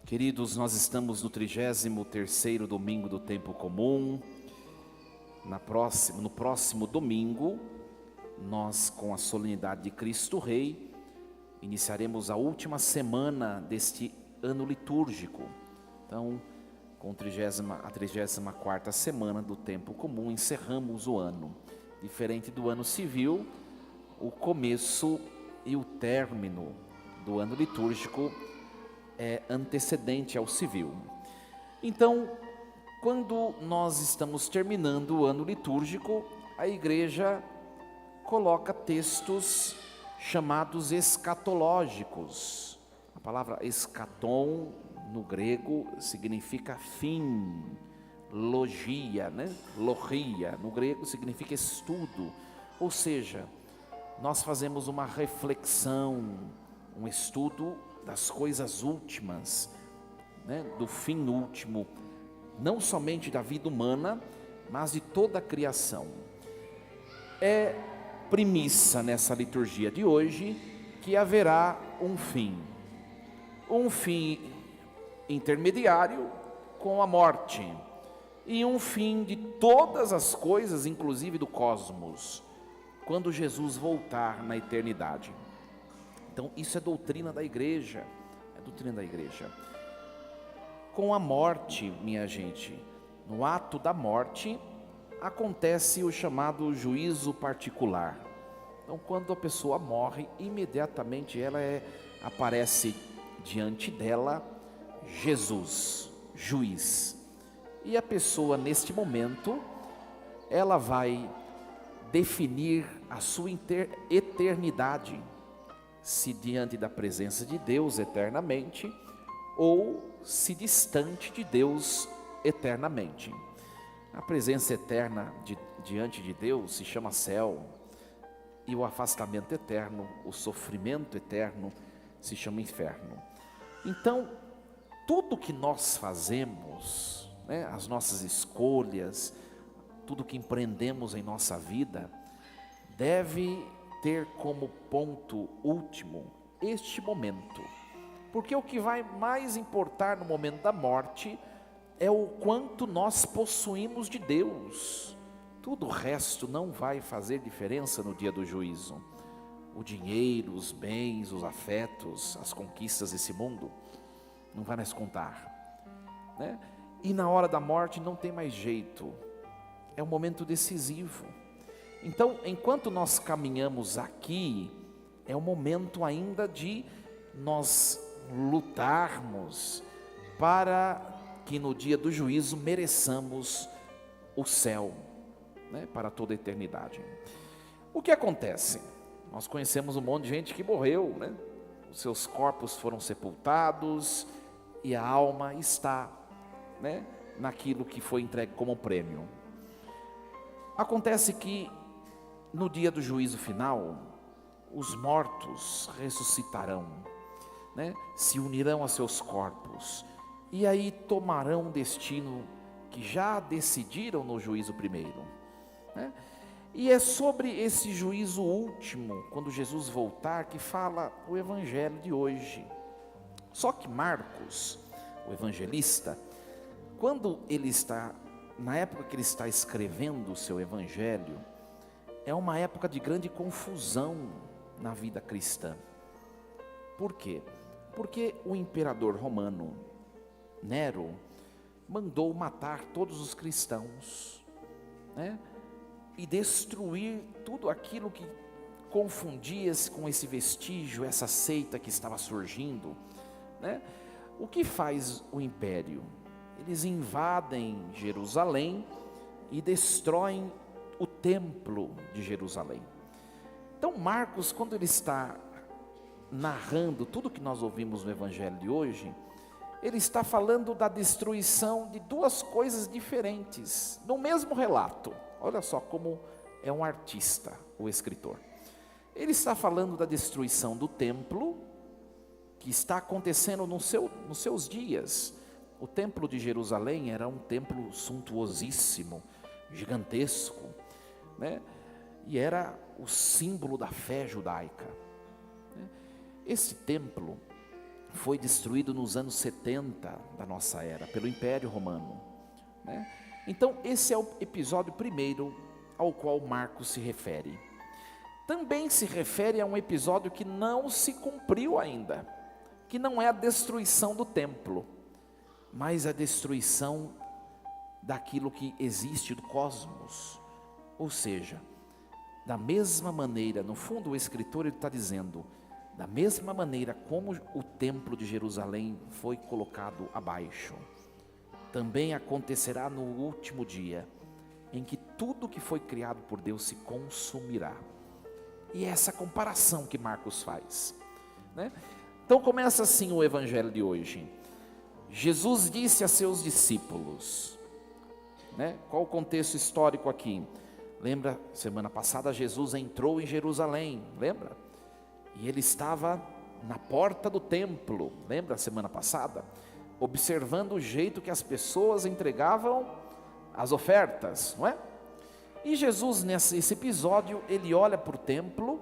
Queridos, nós estamos no 33º domingo do tempo comum. No próximo domingo, nós, com a solenidade de Cristo Rei, iniciaremos a última semana deste ano litúrgico. Então, com a 34ª semana do tempo comum, encerramos o ano. Diferente do ano civil, o começo e o término do ano litúrgico é antecedente ao civil. Então, quando nós estamos terminando o ano litúrgico, a igreja coloca textos chamados escatológicos. A palavra escatom no grego significa fim, logia, logia no grego significa estudo. Ou seja, nós fazemos uma reflexão, um estudo das coisas últimas, do fim último, não somente da vida humana, mas de toda a criação. É premissa nessa liturgia de hoje que haverá um fim intermediário com a morte, e um fim de todas as coisas, inclusive do cosmos, quando Jesus voltar na eternidade. Então isso é doutrina da igreja, Com a morte, minha gente, no ato da morte, acontece o chamado juízo particular. Então quando a pessoa morre, imediatamente aparece diante dela Jesus, juiz. E a pessoa neste momento, ela vai definir a sua eternidade, se diante da presença de Deus eternamente, ou se distante de Deus eternamente. A presença eterna diante de Deus se chama céu, e o afastamento eterno, o sofrimento eterno, se chama inferno. Então, tudo que nós fazemos, as nossas escolhas, tudo que empreendemos em nossa vida, deve ter como ponto último este momento, porque o que vai mais importar no momento da morte é o quanto nós possuímos de Deus. Tudo o resto não vai fazer diferença no dia do juízo. O dinheiro, os bens, os afetos, as conquistas desse mundo não vai mais contar, E na hora da morte não tem mais jeito, é um momento decisivo. Então, enquanto nós caminhamos aqui, é o momento ainda de nós lutarmos para que no dia do juízo mereçamos o céu, para toda a eternidade. O que acontece? Nós conhecemos um monte de gente que morreu, Os seus corpos foram sepultados e a alma está, naquilo que foi entregue como prêmio. Acontece que no dia do juízo final, os mortos ressuscitarão, se unirão a seus corpos, e aí tomarão um destino que já decidiram no juízo primeiro, E é sobre esse juízo último, quando Jesus voltar, que fala o evangelho de hoje. Só que Marcos, o evangelista, na época que ele está escrevendo o seu evangelho, é uma época de grande confusão na vida cristã. Por quê? Porque o imperador romano, Nero, mandou matar todos os cristãos, e destruir tudo aquilo que confundia-se com esse vestígio, essa seita que estava surgindo, O que faz o império? Eles invadem Jerusalém e destroem o templo de Jerusalém. Então Marcos, quando ele está narrando tudo que nós ouvimos no evangelho de hoje, ele está falando da destruição de duas coisas diferentes, no mesmo relato. Olha só como é um artista, o escritor. Ele está falando da destruição do templo, que está acontecendo nos seus dias. O templo de Jerusalém era um templo suntuosíssimo, gigantesco, E era o símbolo da fé judaica. Esse templo foi destruído nos anos 70 da nossa era, pelo Império Romano, né? Então esse é o episódio primeiro ao qual Marcos se refere. Também se refere a um episódio que não se cumpriu ainda, que não é a destruição do templo, mas a destruição daquilo que existe do cosmos. Ou seja, da mesma maneira, no fundo o escritor está dizendo, da mesma maneira como o templo de Jerusalém foi colocado abaixo, também acontecerá no último dia, em que tudo que foi criado por Deus se consumirá. E é essa comparação que Marcos faz, né? Então começa assim o evangelho de hoje. Jesus disse a seus discípulos, né? Qual o contexto histórico aqui? Lembra, semana passada Jesus entrou em Jerusalém, lembra? E ele estava na porta do templo, lembra semana passada? Observando o jeito que as pessoas entregavam as ofertas, não é? E Jesus nesse episódio, ele olha para o templo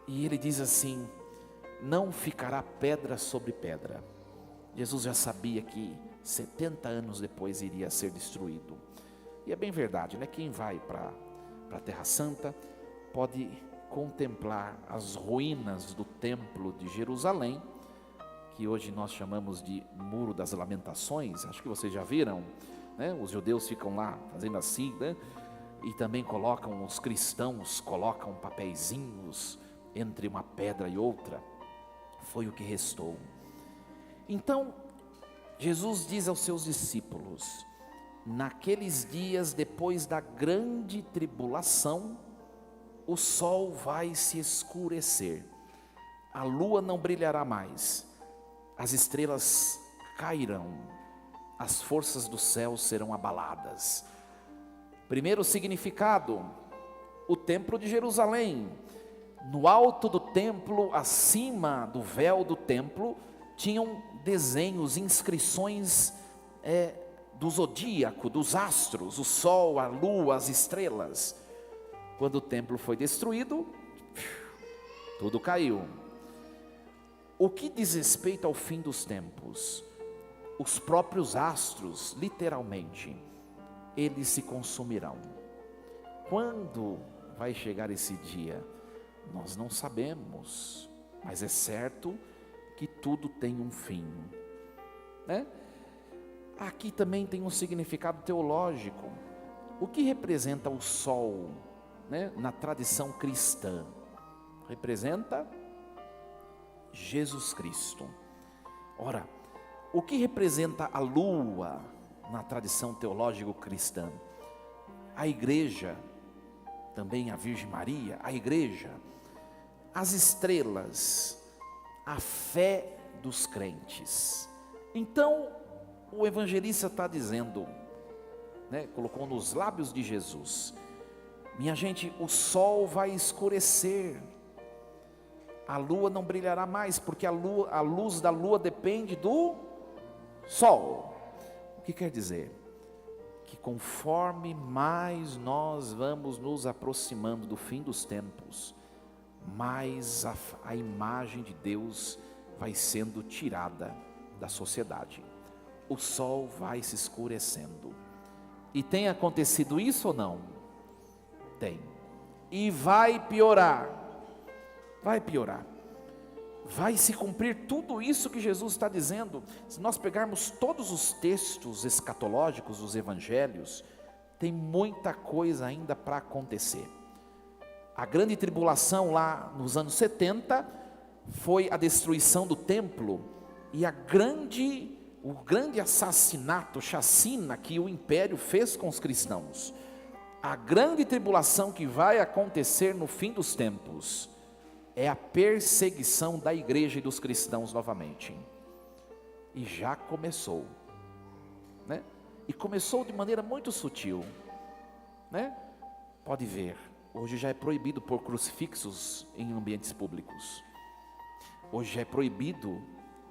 e ele diz assim, não ficará pedra sobre pedra. Jesus já sabia que 70 anos depois iria ser destruído. E é bem verdade, né? Quem vai para a Terra Santa pode contemplar as ruínas do templo de Jerusalém, que hoje nós chamamos de Muro das Lamentações. Acho que vocês já viram, né? Os judeus ficam lá fazendo assim, né? E também os cristãos colocam papeizinhos entre uma pedra e outra. Foi o que restou. Então, Jesus diz aos seus discípulos, naqueles dias depois da grande tribulação, o sol vai se escurecer, a lua não brilhará mais, as estrelas cairão, as forças do céu serão abaladas. Primeiro significado, o templo de Jerusalém. No alto do templo, acima do véu do templo, tinham desenhos, inscrições do zodíaco, dos astros, o sol, a lua, as estrelas. Quando o templo foi destruído, tudo caiu. O que diz respeito ao fim dos tempos? Os próprios astros, literalmente, eles se consumirão. Quando vai chegar esse dia? Nós não sabemos, mas é certo que tudo tem um fim, né? Aqui também tem um significado teológico. O que representa o sol, né, na tradição cristã? Representa Jesus Cristo. Ora, o que representa a lua na tradição teológica cristã? A igreja, também a Virgem Maria, a igreja, as estrelas, a fé dos crentes. Então, o evangelista está dizendo, né, colocou nos lábios de Jesus, minha gente, o sol vai escurecer, a lua não brilhará mais, porque a luz da lua depende do sol. O que quer dizer? Que conforme mais nós vamos nos aproximando do fim dos tempos, mais a imagem de Deus vai sendo tirada da sociedade. O sol vai se escurecendo. E tem acontecido isso ou não? Tem. E vai piorar. Vai piorar. Vai se cumprir tudo isso que Jesus está dizendo. Se nós pegarmos todos os textos escatológicos dos evangelhos, tem muita coisa ainda para acontecer. A grande tribulação lá nos anos 70 foi a destruição do templo e o grande assassinato, chacina que o império fez com os cristãos. A grande tribulação que vai acontecer no fim dos tempos é a perseguição da igreja e dos cristãos novamente. E já começou, né? E começou de maneira muito sutil, né? Pode ver, hoje já é proibido pôr crucifixos em ambientes públicos. Hoje já é proibido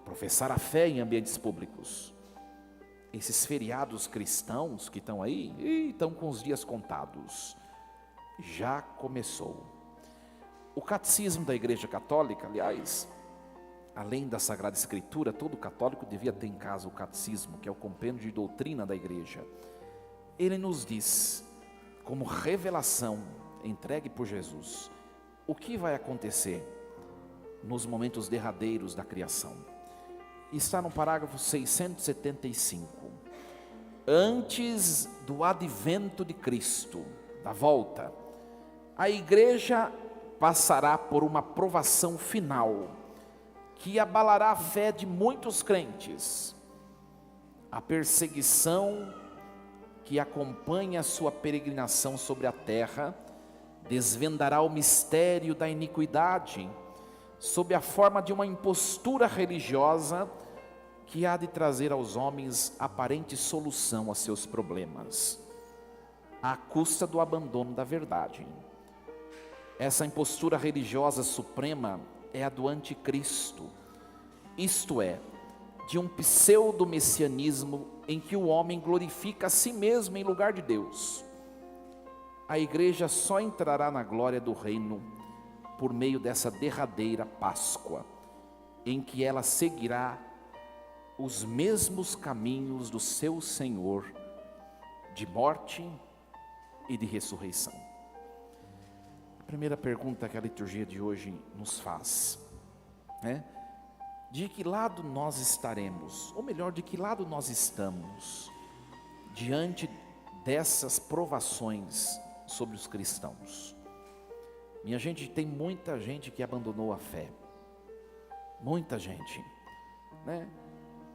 professar a fé em ambientes públicos. Esses feriados cristãos que estão aí, estão com os dias contados. Já começou. O catecismo da Igreja Católica, aliás, além da Sagrada Escritura, todo católico devia ter em casa o catecismo, que é o compêndio de doutrina da igreja. Ele nos diz, como revelação entregue por Jesus, o que vai acontecer nos momentos derradeiros da criação. Está no parágrafo 675. Antes do advento de Cristo, da volta, a igreja passará por uma provação final, que abalará a fé de muitos crentes. A perseguição que acompanha a sua peregrinação sobre a terra desvendará o mistério da iniquidade, sob a forma de uma impostura religiosa que há de trazer aos homens aparente solução a seus problemas, à custa do abandono da verdade. Essa impostura religiosa suprema é a do anticristo, isto é, de um pseudo-messianismo em que o homem glorifica a si mesmo em lugar de Deus. A igreja só entrará na glória do reino por meio dessa derradeira Páscoa, em que ela seguirá os mesmos caminhos do seu Senhor, de morte e de ressurreição. A primeira pergunta que a liturgia de hoje nos faz é: de que lado nós estaremos, ou melhor, de que lado nós estamos diante dessas provações sobre os cristãos? Minha gente, tem muita gente que abandonou a fé, muita gente, né?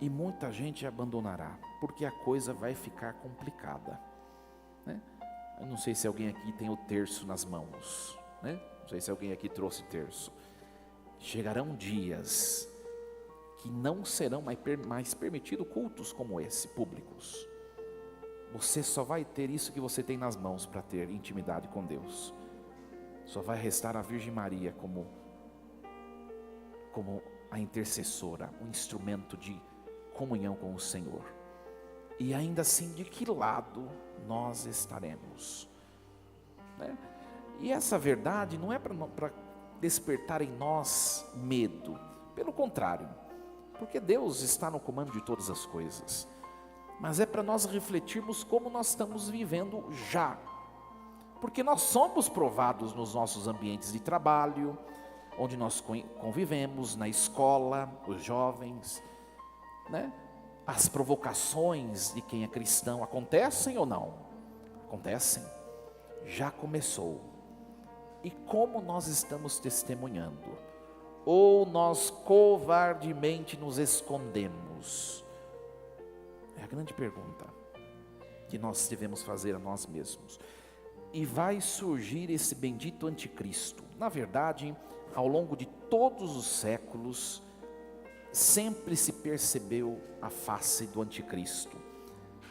E muita gente abandonará, porque a coisa vai ficar complicada, né? Eu não sei se alguém aqui tem o terço nas mãos, né? Não sei se alguém aqui trouxe terço. Chegarão dias que não serão mais permitidos cultos como esse, públicos. Você só vai ter isso que você tem nas mãos para ter intimidade com Deus. Só vai restar a Virgem Maria como a intercessora, um instrumento de comunhão com o Senhor. E ainda assim, de que lado nós estaremos, né? E essa verdade não é para despertar em nós medo, pelo contrário, porque Deus está no comando de todas as coisas, mas é para nós refletirmos como nós estamos vivendo já, porque nós somos provados nos nossos ambientes de trabalho, onde nós convivemos, na escola, os jovens, né? As provocações de quem é cristão acontecem ou não? Acontecem, já começou. E como nós estamos testemunhando? Ou nós covardemente nos escondemos? É a grande pergunta que nós devemos fazer a nós mesmos. E vai surgir esse bendito anticristo. Na verdade, ao longo de todos os séculos, sempre se percebeu a face do anticristo,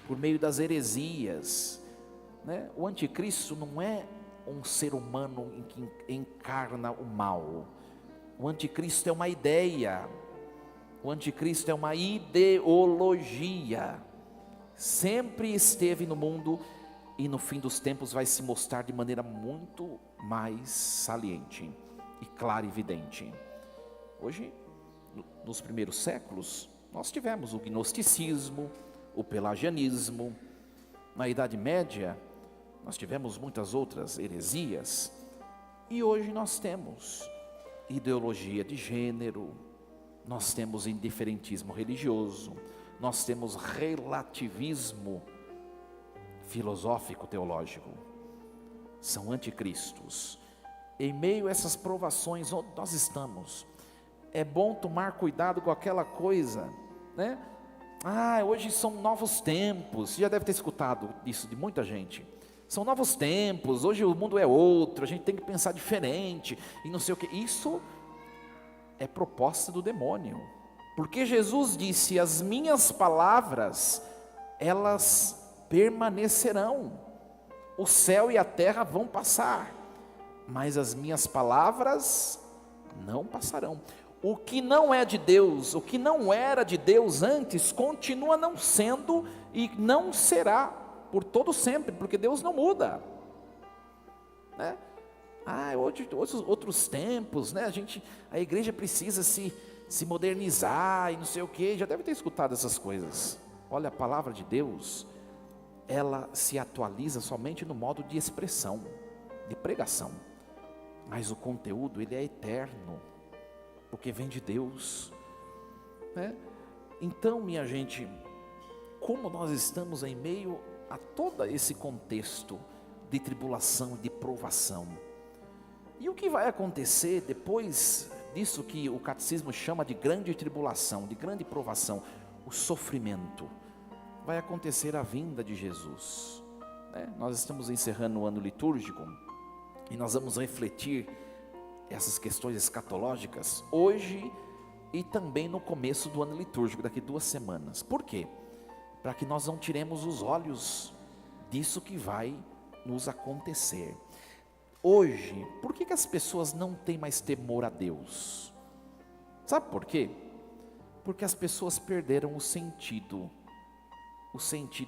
por meio das heresias, né? O anticristo não é um ser humano em que encarna o mal. O anticristo é uma ideia, o anticristo é uma ideologia, sempre esteve no mundo e no fim dos tempos vai se mostrar de maneira muito mais saliente e clara e evidente. Hoje, nos primeiros séculos, nós tivemos o gnosticismo, o pelagianismo. Na Idade Média, nós tivemos muitas outras heresias. E hoje nós temos ideologia de gênero, nós temos indiferentismo religioso, nós temos relativismo filosófico teológico. São anticristos. Em meio a essas provações, onde nós estamos, é bom tomar cuidado com aquela coisa, né? Hoje são novos tempos. Você já deve ter escutado isso de muita gente. São novos tempos, hoje o mundo é outro, a gente tem que pensar diferente, e não sei o que. Isso é proposta do demônio, porque Jesus disse: as minhas palavras, elas permanecerão, o céu e a terra vão passar, mas as minhas palavras não passarão. O que não é de Deus, o que não era de Deus antes, continua não sendo e não será por todo sempre, porque Deus não muda, né? Hoje outros tempos, né? A igreja precisa se se modernizar e não sei o quê. Já deve ter escutado essas coisas. Olha, a palavra de Deus, ela se atualiza somente no modo de expressão, de pregação. Mas o conteúdo, ele é eterno, porque vem de Deus, né? Então, minha gente, como nós estamos em meio a todo esse contexto de tribulação, de provação, e o que vai acontecer depois disso que o catecismo chama de grande tribulação, de grande provação, o sofrimento, vai acontecer a vinda de Jesus, né? Nós estamos encerrando o ano litúrgico, e nós vamos refletir essas questões escatológicas hoje e também no começo do ano litúrgico, daqui 2 semanas. Por quê? Para que nós não tiremos os olhos disso que vai nos acontecer. Hoje, por que as pessoas não têm mais temor a Deus? Sabe por quê? Porque as pessoas perderam o sentido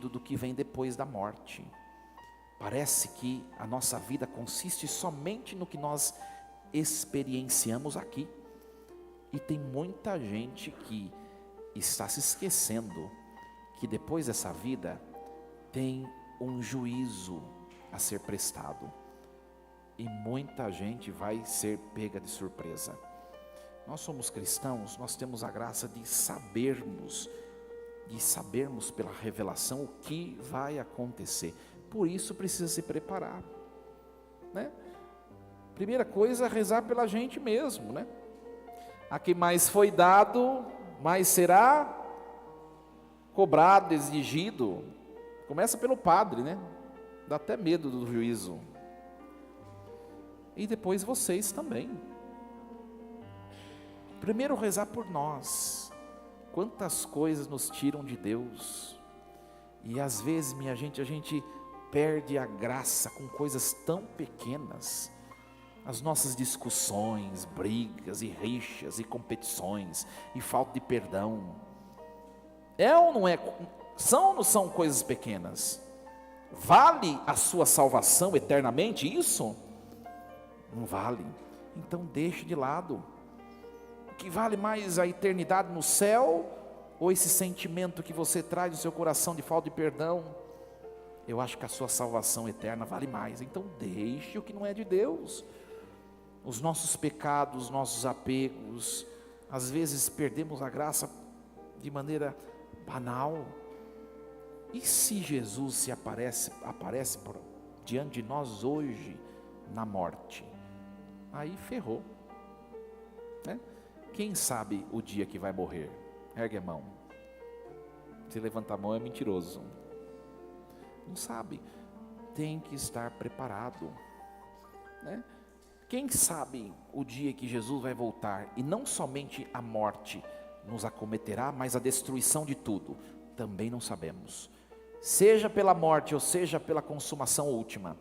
do que vem depois da morte. Parece que a nossa vida consiste somente no que nós experienciamos aqui. E tem muita gente que está se esquecendo que depois dessa vida tem um juízo a ser prestado. E muita gente vai ser pega de surpresa. Nós somos cristãos, nós temos a graça de sabermos pela revelação o que vai acontecer. Por isso precisa se preparar, né? Primeira coisa, rezar pela gente mesmo, né? A quem mais foi dado, mais será cobrado, exigido. Começa pelo padre, né? Dá até medo do juízo. E depois vocês também. Primeiro rezar por nós. Quantas coisas nos tiram de Deus. E às vezes, minha gente, a gente perde a graça com coisas tão pequenas. As nossas discussões, brigas e rixas e competições e falta de perdão. É ou não é? São ou não são coisas pequenas? Vale a sua salvação eternamente isso? Não vale. Então deixe de lado. O que vale mais, a eternidade no céu ou esse sentimento que você traz no seu coração de falta de perdão? Eu acho que a sua salvação eterna vale mais. Então deixe o que não é de Deus. Os nossos pecados, os nossos apegos, às vezes perdemos a graça de maneira banal. E se Jesus aparece diante de nós hoje na morte? Aí ferrou, né? Quem sabe o dia que vai morrer? Ergue a mão. Se levantar a mão é mentiroso. Não sabe. Tem que estar preparado, né? Quem sabe o dia que Jesus vai voltar e não somente a morte nos acometerá, mas a destruição de tudo, também não sabemos. Seja pela morte ou seja pela consumação última,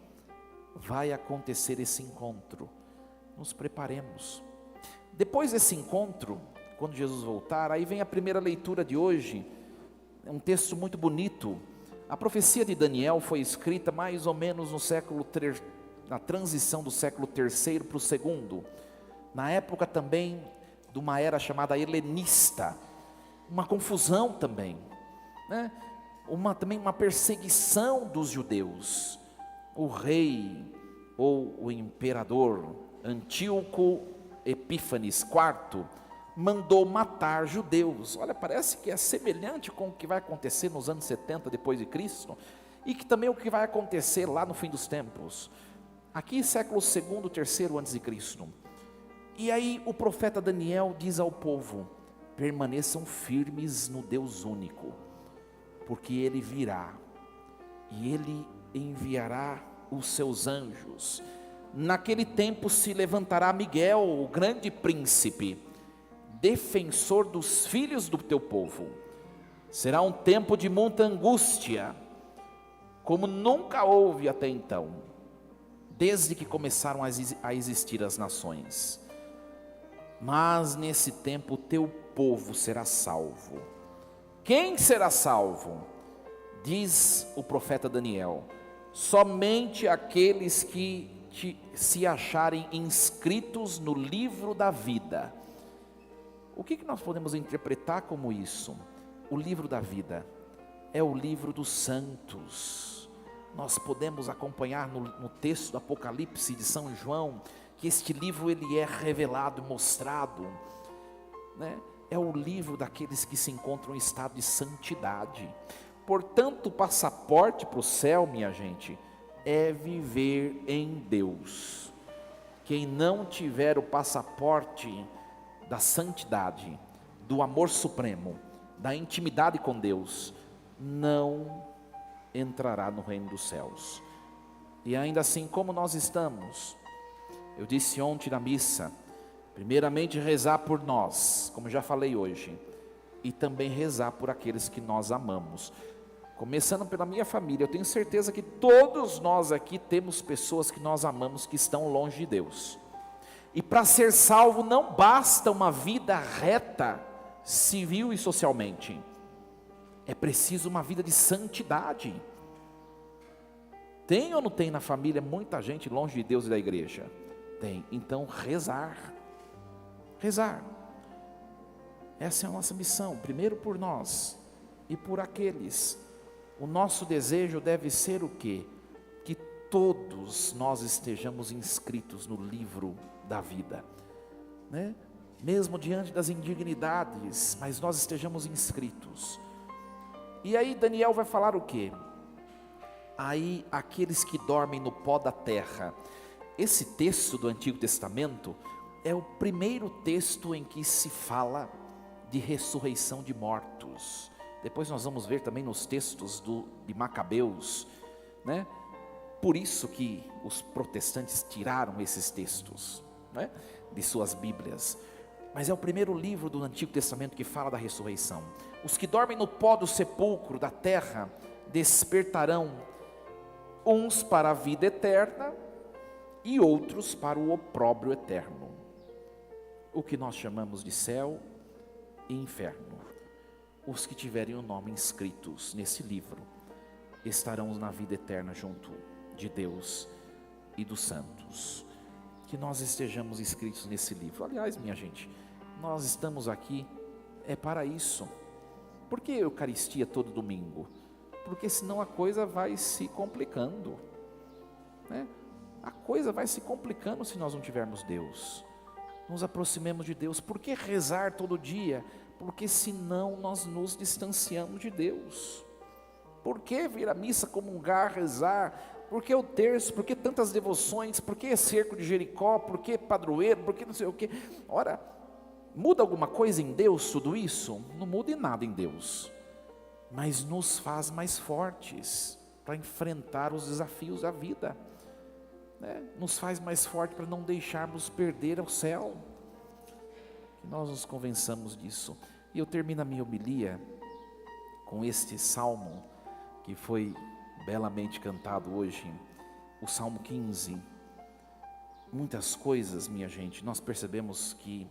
vai acontecer esse encontro. Nos preparemos. Depois desse encontro, quando Jesus voltar, aí vem a primeira leitura de hoje, é um texto muito bonito. A profecia de Daniel foi escrita mais ou menos no na transição do século III para o II, na época também de uma era chamada helenista, uma confusão também, né? Também uma perseguição dos judeus. O rei ou o imperador Antíoco Epífanes IV mandou matar judeus. Olha, parece que é semelhante com o que vai acontecer nos anos 70 depois de Cristo, e que também é o que vai acontecer lá no fim dos tempos. Aqui século II, III antes de Cristo. E aí o profeta Daniel diz ao povo: permaneçam firmes no Deus único, porque Ele virá, e Ele enviará os seus anjos. Naquele tempo se levantará Miguel, o grande príncipe, defensor dos filhos do teu povo. Será um tempo de muita angústia, como nunca houve até então, desde que começaram a existir as nações. Mas nesse tempo o teu povo será salvo. Quem será salvo? Diz o profeta Daniel: somente aqueles que se acharem inscritos no livro da vida. O que nós podemos interpretar como isso? O livro da vida é o livro dos santos. Nós podemos acompanhar no texto do Apocalipse de São João, que este livro ele é revelado, mostrado, né? É o livro daqueles que se encontram em estado de santidade. Portanto, o passaporte para o céu, minha gente, é viver em Deus. Quem não tiver o passaporte da santidade, do amor supremo, da intimidade com Deus, não entrará no reino dos céus. E ainda assim, como nós estamos? Eu disse ontem na missa, primeiramente rezar por nós, como já falei hoje, e também rezar por aqueles que nós amamos. Começando pela minha família, eu tenho certeza que todos nós aqui temos pessoas que nós amamos que estão longe de Deus. E para ser salvo não basta uma vida reta, civil e socialmente. É preciso uma vida de santidade. Tem ou não tem na família muita gente longe de Deus e da igreja? Tem. Então rezar. Rezar. Essa é a nossa missão. Primeiro por nós e por aqueles. O nosso desejo deve ser o quê? Que todos nós estejamos inscritos no livro da vida, né? Mesmo diante das indignidades, mas nós estejamos inscritos. E aí Daniel vai falar o quê? Aí aqueles que dormem no pó da terra. Esse texto do Antigo Testamento é o primeiro texto em que se fala de ressurreição de mortos. Depois nós vamos ver também nos textos de Macabeus, né? Por isso que os protestantes tiraram esses textos, né, de suas Bíblias. Mas é o primeiro livro do Antigo Testamento que fala da ressurreição. Os que dormem no pó do sepulcro, da terra, despertarão, uns para a vida eterna e outros para o opróbrio eterno. O que nós chamamos de céu e inferno. Os que tiverem o nome inscritos nesse livro estarão na vida eterna junto de Deus e dos santos. Que nós estejamos inscritos nesse livro. Aliás, minha gente, nós estamos aqui para isso. Por que Eucaristia todo domingo? Porque senão a coisa vai se complicando, né? A coisa vai se complicando se nós não tivermos Deus. Nos aproximemos de Deus. Por que rezar todo dia? Porque senão nós nos distanciamos de Deus. Por que vir à missa, comungar, rezar? Por que o terço? Por que tantas devoções? Por que cerco de Jericó? Por que padroeiro? Por que não sei o que? Ora, muda alguma coisa em Deus tudo isso? Não muda em nada em Deus, mas nos faz mais fortes para enfrentar os desafios da vida, né? Nos faz mais fortes para não deixarmos perder o céu. Que nós nos convençamos disso. E eu termino a minha homilia com este salmo que foi belamente cantado hoje, o Salmo 15. Muitas coisas, minha gente, nós percebemos que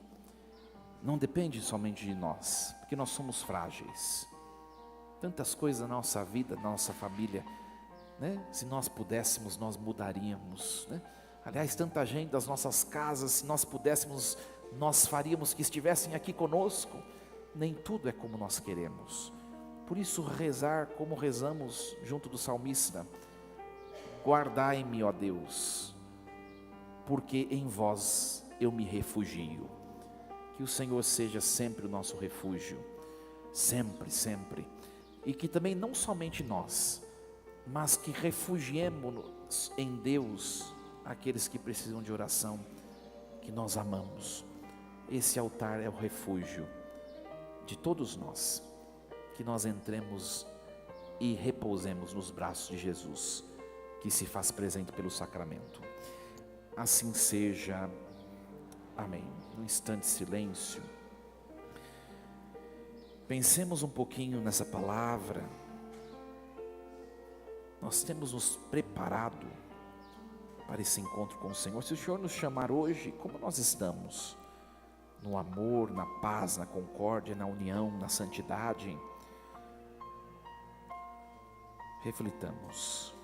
não depende somente de nós, porque nós somos frágeis. Tantas coisas na nossa vida, na nossa família, né? Se nós pudéssemos, nós mudaríamos, né? Aliás, tanta gente das nossas casas, se nós pudéssemos, nós faríamos que estivessem aqui conosco. Nem tudo é como nós queremos. Por isso rezar como rezamos junto do salmista: guardai-me, ó Deus, porque em vós eu me refugio. Que o Senhor seja sempre o nosso refúgio, sempre, sempre. E que também não somente nós, mas que refugiemos em Deus aqueles que precisam de oração, que nós amamos. Esse altar é o refúgio de todos nós. Que nós entremos e repousemos nos braços de Jesus, que se faz presente pelo sacramento. Assim seja. Amém. Um instante de silêncio. Pensemos um pouquinho nessa palavra. Nós temos nos preparado para esse encontro com o Senhor. Se o Senhor nos chamar hoje, como nós estamos? No amor, na paz, na concórdia, na união, na santidade. Reflitamos.